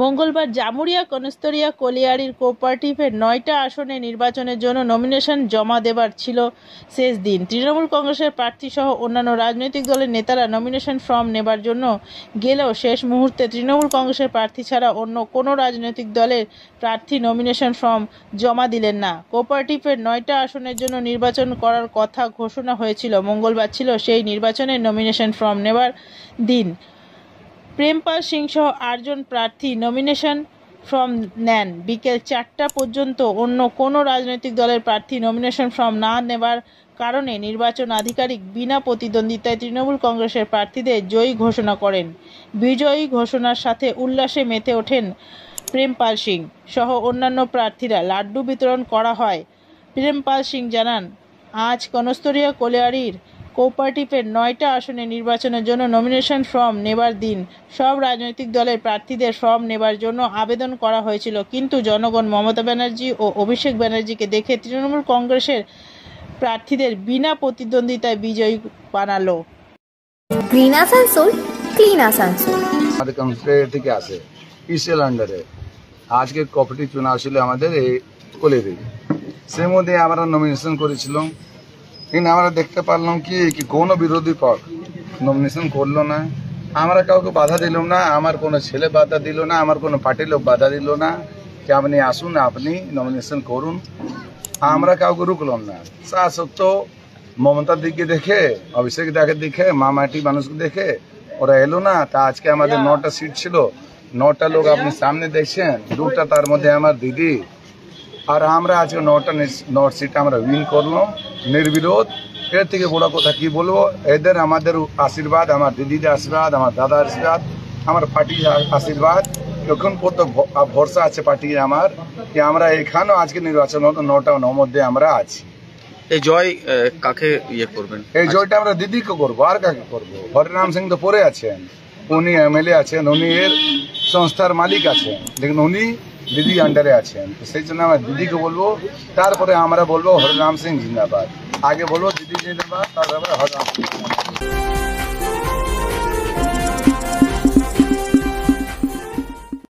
মঙ্গলবার জামুরিয়া কনস্তরিয়া কলিয়ারির কোঅপারেটিভের ৯টা আসনে নির্বাচনের জন্য নমিনেশন জমা দেবার ছিল শেষ দিন। তৃণমূল কংগ্রেসের প্রার্থীসহ অন্যান্য রাজনৈতিক দলের নেতারা নমিনেশন ফর্ম নেবার জন্য গেলেও শেষ মুহূর্তে তৃণমূল কংগ্রেসের প্রার্থী ছাড়া অন্য কোনো রাজনৈতিক দলের প্রার্থী নমিনেশন ফর্ম জমা দিলেন না। কোঅপারেটিভের ৯টা আসনের জন্য নির্বাচন করার কথা ঘোষণা হয়েছিল। মঙ্গলবার ছিল সেই নির্বাচনের নমিনেশন ফর্ম নেবার দিন। প্রেমপাল সিং সহ ৮ জন প্রার্থী নমিনেশন ফর্ম নেন। বিকেল ৪টা পর্যন্ত অন্য কোনো রাজনৈতিক দলের প্রার্থী নমিনেশন ফর্ম না নেবার কারণে নির্বাচন আধিকারিক বিনা প্রতিদ্বন্দ্বিতায় তৃণমূল কংগ্রেসের প্রার্থীদের জয়ী ঘোষণা করেন। বিজয়ী ঘোষণার সাথে উল্লাসে মেতে ওঠেন প্রেমপাল সিং সহ অন্যান্য প্রার্থীরা। লাড্ডু বিতরণ করা হয়। প্রেমপাল সিং জানান, আজ কনস্তরিয়া কলিয়ারির কোঅপারেটিভের ৯টা আসনে নির্বাচনের জন্য নমিনেশন ফর্ম নেবার দিন। সব রাজনৈতিক দলের প্রার্থীদের ফর্ম নেবার জন্য আবেদন করা হয়েছিল, কিন্তু জনগণ মমতা ব্যানার্জি ও অভিষেক ব্যানার্জিকে দেখে তৃণমূল কংগ্রেসের প্রার্থীদের বিনা প্রতিদ্বন্দ্বিতায় বিজয়ী বানালো। গ্রিন আসানসোল, ক্লিন আসানসোল আমাদের কনস্টিটিউয়েন্সি থেকে আসে পিসিএল আন্ডারে। আজকে কোঅপারেটিভ চুনাव ছিল আমাদের এই কলিয়ারি। সেই মধ্যে আমরা নমিনেশন করেছিলাম, কিন্তু আমরা দেখতে পারলাম কি কোনো বিরোধী পক্ষ নমিনেশন করলো না। আমরা কাউকে বাধা দিলাম না, আমার কোনো ছেলে বাধা দিল না, আমার কোনো পার্টির লোক বাধা দিল না যে আপনি আসুন, আপনি নমিনেশন করুন। আমরা কাউকে রুকলাম না। তা সত্ত্বেও মমতার দিকে দেখে, অভিষেক দাকে দেখে, মামাটি মানুষকে দেখে ওরা এলো না। তা আজকে আমাদের 9টা সিট ছিল, 9টা লোক আপনি সামনে দেখছেন, 2টা তার মধ্যে আমার দিদি। আর আমরা আজকে 9টা সিট আমরা উইন করলাম নির্বিরোধ। এর থেকে বড় কথা কি বলবো, এদের আমাদের আশীর্বাদ, আমার দিদিদের আশীর্বাদ, আমার দাদার আশীর্বাদ, আমার পার্টির আশীর্বাদ, এখন পর্যন্ত ভরসা আছে পার্টি আমার যে আমরা এখানেও আজকে নির্বাচন হতো 9টার মধ্যে আমরা আছি। এই জয় কাকে করবেন? এই জয়টা আমরা দিদিকে করবো, আর কাকে করবো? হরিরাম সিং তো পরে আছেন, উনি এমএলএ আছেন, উনি এর সংস্থার মালিক আছেন, लेकिन উনি দিদি আন্ডারে আছেন। তো সেই জন্য আমরা দিদিকে বলবো, তারপরে আমরা বলবো হরিরাম সিং জিন্দাবাদ। আগে বলবো দিদি জিন্দাবাদ, তারপরে হরিরাম সিং।